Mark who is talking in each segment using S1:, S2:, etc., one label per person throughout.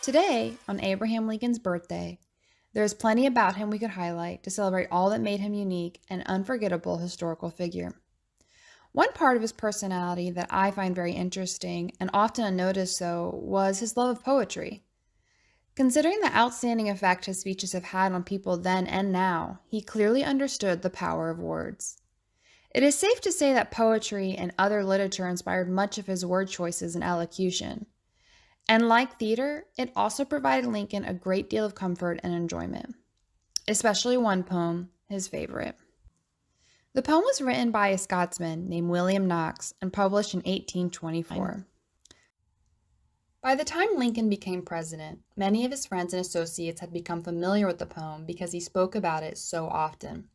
S1: Today, on Abraham Lincoln's birthday, there is plenty about him we could highlight to celebrate all that made him unique and unforgettable historical figure. One part of his personality that I find very interesting and often unnoticed so was his love of poetry. Considering the outstanding effect his speeches have had on people then and now, he clearly understood the power of words. It is safe to say that poetry and other literature inspired much of his word choices and elocution. And like theater, it also provided Lincoln a great deal of comfort and enjoyment, especially one poem, his favorite. The poem was written by a Scotsman named William Knox and published in 1824. By the time Lincoln became president, many of his friends and associates had become familiar with the poem because he spoke about it so often.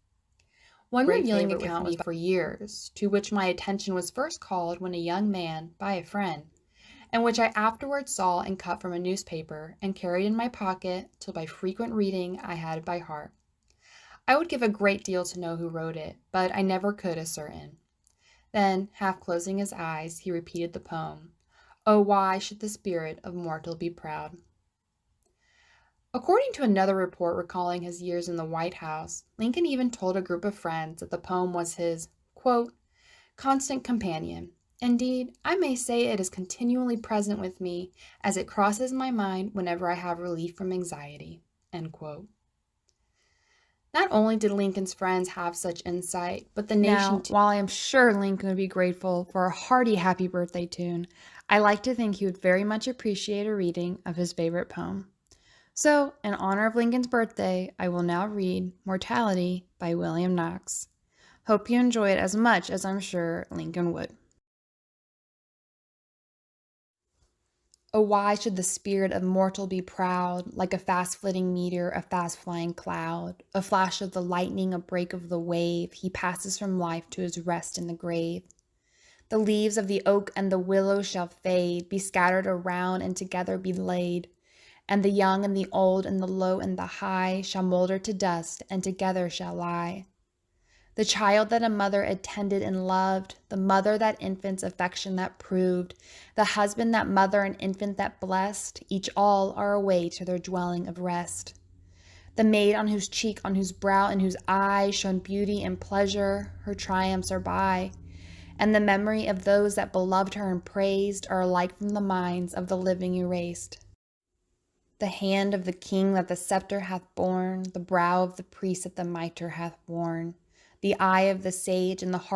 S1: One revealing account was for years, to which my attention was first called when a young man, by a friend, and which I afterwards saw and cut from a newspaper and carried in my pocket till by frequent reading I had it by heart. I would give a great deal to know who wrote it, but I never could ascertain. Then, half closing his eyes, he repeated the poem, "Oh, why should the spirit of mortal be proud?" According to another report recalling his years in the White House, Lincoln even told a group of friends that the poem was his, quote, constant companion. Indeed, I may say it is continually present with me as it crosses my mind whenever I have relief from anxiety, end quote. Not only did Lincoln's friends have such insight, but the nation too. While I am sure Lincoln would be grateful for a hearty happy birthday tune, I like to think he would very much appreciate a reading of his favorite poem. So, in honor of Lincoln's birthday, I will now read Mortality by William Knox. Hope you enjoy it as much as I'm sure Lincoln would. Oh, why should the spirit of mortal be proud, like a fast-flitting meteor, a fast-flying cloud, a flash of the lightning, a break of the wave, he passes from life to his rest in the grave. The leaves of the oak and the willow shall fade, be scattered around and together be laid, and the young and the old and the low and the high shall molder to dust and together shall lie. The child that a mother attended and loved, the mother that infant's affection that proved, the husband that mother and infant that blessed, each all are away to their dwelling of rest. The maid on whose cheek, on whose brow, in whose eye shone beauty and pleasure, her triumphs are by, and the memory of those that beloved her and praised are alike from the minds of the living erased. The hand of the king that the scepter hath borne, the brow of the priest that the mitre hath worn, the eye of the sage and the heart